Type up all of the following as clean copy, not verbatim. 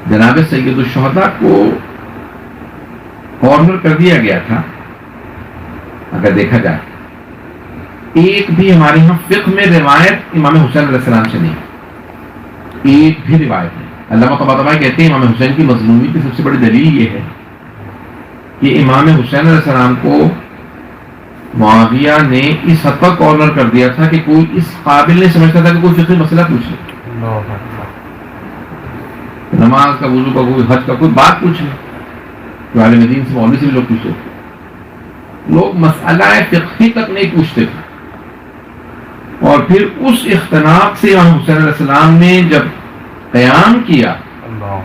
جناب سید الشہداء کو کارنر کر دیا گیا تھا. اگر دیکھا جائے ایک بھی ہمارے یہاں فقہ میں روایت امام حسین علیہ السلام سے نہیں, ایک بھی روایت نہیں. علامہ طباطبائی کہتے ہیں امام حسین کی مظلومی کی سب سے بڑی دلیل یہ ہے کہ امام حسین علیہ السلام کو معاویہ نے اس حد تک کارنر کر دیا تھا کہ کوئی اس قابل نہیں سمجھتا تھا کہ کوئی فقہی مسئلہ پوچھ لے, نماز کا, وضو کا, کوئی حج کا کوئی بات پوچھ لے. تو عالم دین سے مولوی سے بھی لوگ پوچھتے تھے, لوگ مسئلہ فقہی تک نہیں پوچھتے تھے. اور پھر اس اختلاف سے امام حسین علیہ السلام نے جب قیام کیا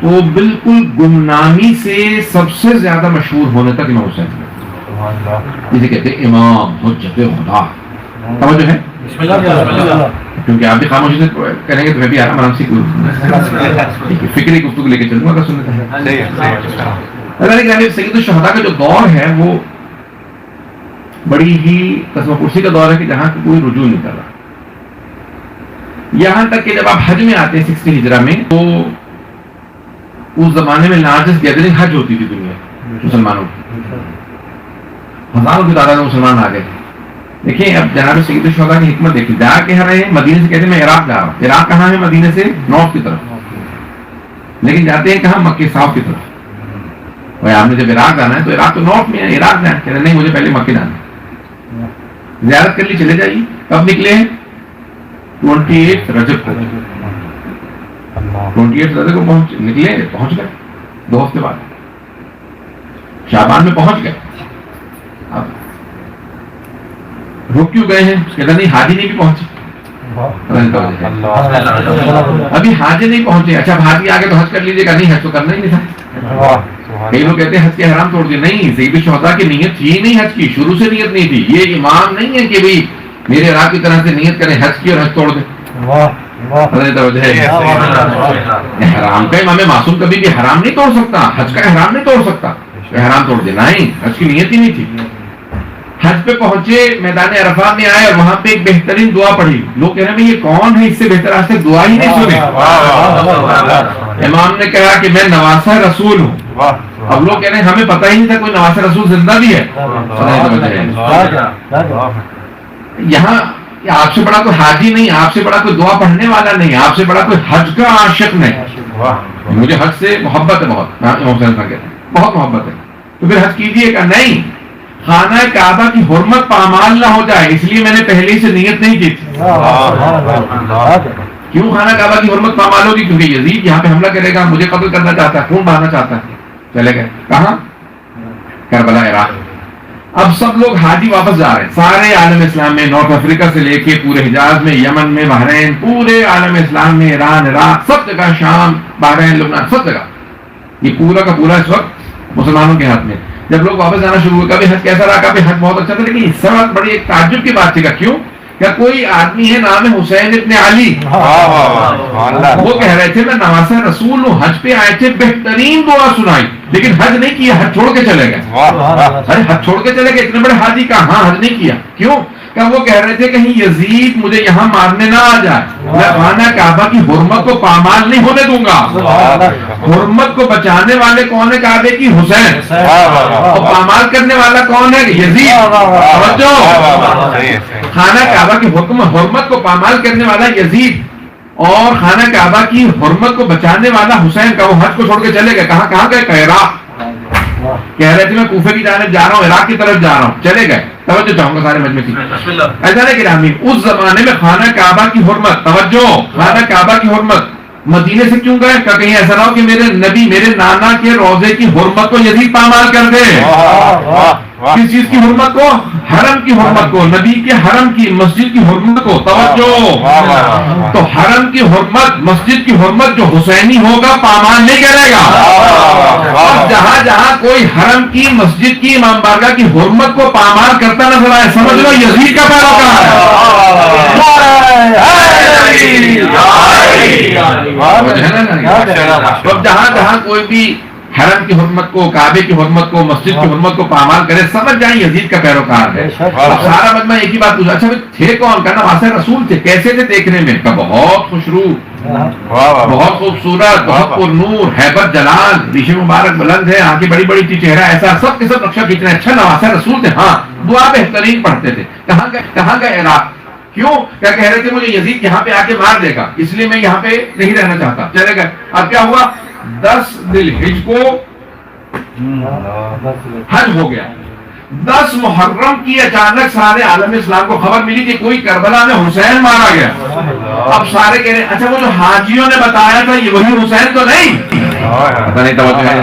تو بالکل گمنامی سے سب سے زیادہ مشہور ہونے تک امام حسین, جسے کہتے ہیں امام حجت خدا. توجہ ہے, کیونکہ آپ بھی خاموشی سے کریں گے تو میں بھی آرام سے فکری گفتگو لے کے چلوں گا. سید الشہداء کا جو دور ہے وہ بڑی ہی قسم پرسی کا دور ہے کہ جہاں کوئی رجوع نہیں کر رہا. یہاں تک کہ جب آپ حج میں آتے ہیں 60 ہجرہ میں, تو اس زمانے میں لارجسٹ گیدرنگ حج ہوتی تھی دنیا مسلمانوں کی, ہزاروں کی تعداد میں مسلمان آ گئے. دیکھیں اب جناب سید الشہداء کی حکمت دیکھیں, جا کے رہے ہیں مدینے سے, کہتے ہیں میں عراق جا رہا ہوں. عراق کہاں ہے مدینے سے؟ نارتھ کی طرف, لیکن جاتے ہیں کہاں؟ مکے ساؤتھ کی طرف. بھائی آپ نے جب عراق جانا ہے تو عراق تو نارتھ میں ہے, عراق جانا. کہتے ہیں نہیں مجھے پہلے مکے جانا ہے, زیارت کر لی, چلے جائیے. کب نکلے ہیں؟ 28 رجب کو, 28 رجب کو نکلے, پہنچ گئے 2 ہفتے بعد, شعبان میں پہنچ گئے. اب رک کیوں گئے ہیں؟ کہتا نہیں حاجی نہیں بھی پہنچے, ابھی حاجی نہیں پہنچے. اچھا حاجی آگے تو حج کر لیجیے گا. نہیں حج تو کرنا ہی نہیں تھا. کئی لوگ کہتے ہیں حج کے حرام توڑ دیے. نہیں, سید الشہداء کی نیت تھی نہیں حج کی, شروع سے نیت نہیں تھی. یہ امام نہیں ہے کہ بھئی میرے راہ کی طرح سے نیت کریں حج کی اور حج توڑ دیں. حرام کا امام معصوم کبھی بھی حرام نہیں توڑ سکتا, حج کا احرام نہیں توڑ سکتا. احرام توڑ دے, نہیں, حج کی نیت ہی نہیں تھی. حج پہ پہنچے, میدان عرفات میں آئے اور وہاں پہ ایک بہترین دعا پڑھی. لوگ کہہ رہے ہیں یہ کون ہے, اس سے بہتر آج تک دعا ہی نہیں سنی. امام نے کہا کہ میں نواسہ رسول ہوں. اب لوگ کہہ رہے ہیں ہمیں پتہ ہی نہیں تھا کوئی نواسہ رسول زندہ بھی ہے. یہاں آپ سے بڑا کوئی حاجی نہیں, آپ سے بڑا کوئی دعا پڑھنے والا نہیں, آپ سے بڑا کوئی حج کا عاشق نہیں. مجھے حج سے محبت ہے بہت, بہت محبت ہے. تو پھر حج کیجیے گا. نہیں, خانہ کعبہ کی حرمت پامال نہ ہو جائے اس لیے میں نے پہلے سے نیت نہیں کی تھی. کیوں خانہ کعبہ کی حرمت پامال ہوگی؟ کیونکہ یزید یہاں پہ حملہ کرے گا, مجھے قتل کرنا چاہتا ہے, خون بہانا چاہتا ہے. چلے گئے کہاں؟ کربلا, عراق. اب سب لوگ حاجی واپس جا رہے ہیں, سارے عالم اسلام میں, نارتھ افریقہ سے لے کے پورے حجاز میں, یمن میں, بحرین, پورے عالم اسلام میں, ایران, عراق, سب جگہ, شام, بحرین, لبنان, سب جگہ یہ پورا کا پورا اس وقت مسلمانوں کے ہاتھ میں. جب لوگ واپس جانا شروع ہوئے, کبھی حج کیسا رہا, کبھی حج بہت اچھا تھا, لیکن اس وقت بڑی ایک تعجب کی بات تھی. کیوں؟ کیا کوئی آدمی ہے نام ہے حسین ابن علی, وہ کہہ رہے تھے میں نواسہ رسول ہوں, حج پہ آئے تھے, بہترین دعا سنائی, لیکن حج نہیں کیا, حج چھوڑ کے چلے گئے. ارے حج چھوڑ کے چلے گئے, اتنے بڑے حاجی کا, ہاں حج نہیں کیا. کیوں؟ کہ وہ کہہ رہے تھے کہیں یزید مجھے یہاں مارنے نہ آ جائے, میں خانہ کعبہ کی حرمت کو پامال نہیں ہونے دوں گا. حرمت کو بچانے والے کون ہے کعبے کی؟ حسین. اور پامال کرنے والا کون ہے؟ یزید. خانہ کعبہ کی حرمت کو پامال کرنے والا یزید اور خانہ کعبہ کی حرمت کو بچانے والا حسین کا. وہ حج کو چھوڑ کے چلے گئے. کہاں گئے؟ عراق. کہہ رہے تھے میں کوفے کی جانب جا رہا ہوں, عراق کی طرف جا رہا ہوں, چلے گئے. توجہ چاہوں گا سارے مجمع کی. ایسا نہیں گرامی, اس زمانے میں خانہ کعبہ کی حرمت, توجہ, خانہ کعبہ کی حرمت مدینے سے کیوں گئے؟ کہ کہیں ایسا نہ ہو کہ میرے نبی, میرے نانا کے روزے کی حرمت کو یزید پامال کر دے. کس چیز کی حرمت کو؟ حرم کی حرمت کو, نبی کے حرم کی, مسجد کی حرمت کو. توجہ, تو حرم کی حرمت, مسجد کی حرمت جو حسینی ہوگا پامال نہیں کرے گا. اور جہاں جہاں کوئی حرم کی, مسجد کی, امام بارگاہ کی حرمت کو پامال کرتا نظر آئے, سمجھ لو یزید کا پیروکار ہے. اب جہاں جہاں کوئی بھی حرم کی حرمت کو، کعبے کی حرمت کو، مسجد کی حرمت کو پامال کرے، سمجھ جائیں یزید کا پیروکار ہے۔ اب سارا مجمع ایک ہی بات پوچھا، اچھا تھے کون؟ کہنا واسطہ رسول تھے، کیسے تھے دیکھنے میں؟ کہ بہت خوشرو، بہت خوبصورت، بہت پر نور، ہیبت جلال، ریشم مبارک بلند ہے، آنکھیں بڑی بڑی تھی، چہرہ ایسا، سب کے سب نقشہ کھینچنا۔ اچھا نواسہ رسول تھے، ہاں دعا بہترین پڑھتے تھے۔ کہاں گئے عراق؟ کیوں؟ کیا کہہ رہے تھے مجھے یزید یہاں پہ آ کے مار دے گا، اس لیے میں یہاں پہ نہیں رہنا چاہتا، چلے گئے۔ اب کیا ہوا؟ 10 ذی الحجہ کو حج ہو گیا۔ 10 محرم کی اچانک سارے عالم اسلام کو خبر ملی کہ کوئی کربلا میں حسین مارا گیا۔ اب سارے کہہ رہے ہیں اچھا وہ جو حاجیوں نے بتایا تھا یہ وہی حسین تو نہیں؟ پتہ نہیں توجہ ہے۔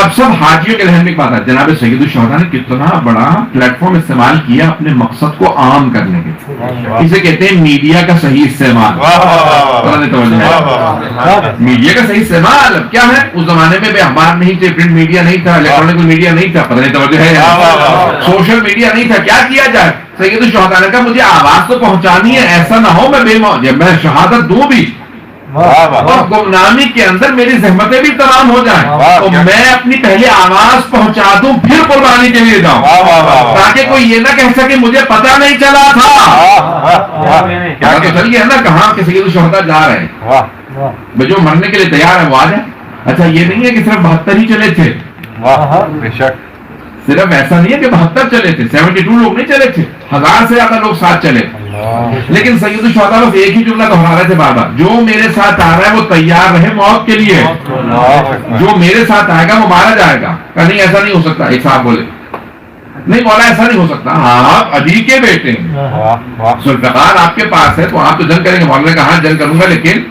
اب سب حاجیوں کے ذہن میں ایک بات ہے، جناب سید الشہداء نے کتنا بڑا پلیٹ فارم استعمال کیا اپنے مقصد کو عام کرنے کے، اسے کہتے ہیں میڈیا کا صحیح استعمال۔ میڈیا کا صحیح استعمال اب کیا ہے؟ اس زمانے میں اخبار نہیں تھے، پرنٹ میڈیا نہیں تھا، الیکٹرانک میڈیا نہیں تھا، پتہ نہیں توجہ ہے، سوشل میڈیا نہیں تھا، کیا کیا جائے؟ سید الشہداء نے کہا مجھے آواز تو پہنچانی ہے، ایسا نہ ہو میں شہادت دوں بھی اور گمنامی کے اندر میری زحمتیں بھی تمام ہو جائیں، تو میں اپنی پہلے آواز پہنچا دوں پھر قربانی کے لیے جاؤں، تاکہ کوئی یہ نہ کہہ سکے مجھے پتہ نہیں چلا تھا۔ کیا کہ چلیے ہے نا کہاں کہ سید الشہداء جا رہے ہیں، جو مرنے کے لیے تیار ہے وہ آ جائے۔ اچھا یہ نہیں ہے کہ صرف 72 ہی چلے تھے، صرف ایسا نہیں ہے کہ 72 چلے تھے، 72 لوگ نہیں چلے تھے، 1000 سے زیادہ لوگ ساتھ چلے، لیکن سید الشہداء بس ایک ہی جملہ دہرا رہے تھے بار بار، جو میرے ساتھ آ رہا ہے وہ تیار رہے موت کے لیے، جو میرے ساتھ آئے گا وہ مارا جائے گا۔ کہ نہیں ایسا نہیں ہو سکتا، ایک صاحب بولے نہیں مولا ایسا نہیں ہو سکتا، ہاں آپ علی کے بیٹے ذوالفقار آپ کے پاس ہے تو آپ تو جنگ کریں گے۔ مولا نے کہا جنگ کروں گا لیکن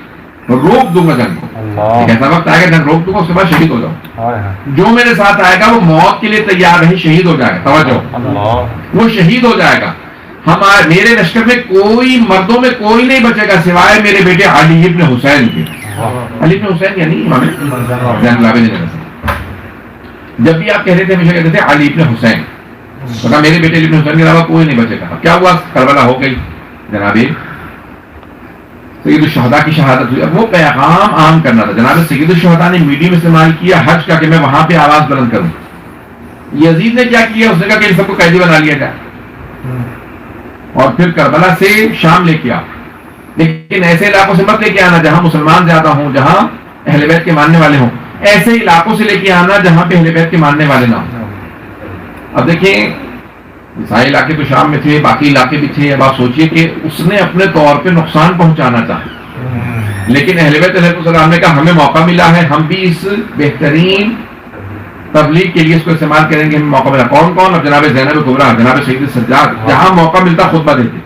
روک دوں گا جنگ کو، ایک ایسا وقت آئے گا جنگ روک دوں گا، اس کے بعد شہید ہو جاؤں، جو میرے ساتھ آئے گا وہ موت کے لیے تیار رہے، شہید ہو جائے گا، توجہ وہ شہید ہو جائے گا۔ ہمارے میرے لشکر میں کوئی مردوں میں کوئی نہیں بچے گا سوائے میرے بیٹے علی ابن حسین کے۔ علی ابن حسین یعنی جب بھی آپ کہہ رہے تھے ہمیشہ کہتے تھے علی ابن حسین، بتا میرے بیٹے علی ابن حسین کے علاوہ کوئی نہیں بچے گا۔ کیا ہوا؟ کربلا ہو گئی جناب سید الشہداء کی شہادت ہوئی۔ اب وہ پیغام عام کرنا تھا، جناب سید الشہداء نے میڈیم استعمال کیا حج کا کہ میں وہاں پہ آواز بلند کروں۔ یزید نے کیا کیا؟ اس نے کہا کہ ان سب کو قیدی بنا لیا جائے اور پھر کربلا سے شام لے کے آ، لیکن ایسے علاقوں سے مت لے کے آنا جہاں مسلمان زیادہ ہوں، جہاں اہل بیت کے ماننے والے ہوں، ایسے علاقوں سے لے کے آنا جہاں پہ اہل بیت کے ماننے والے نہ ہوں۔ اب دیکھیں سارے علاقے تو شام میں تھے، باقی علاقے بھی تھے، اب آپ سوچئے کہ اس نے اپنے طور پہ نقصان پہنچانا چاہا، لیکن اہل بیت علیہ السلام نے کہا ہمیں موقع ملا ہے، ہم بھی اس بہترین تبلیغ کے لیے اس کو استعمال کریں گے، ہمیں موقع ملا۔ کون کون؟ اب جناب زینب کبریٰ، جناب سید سجاد، جہاں موقع ملتا خطبہ دیتے۔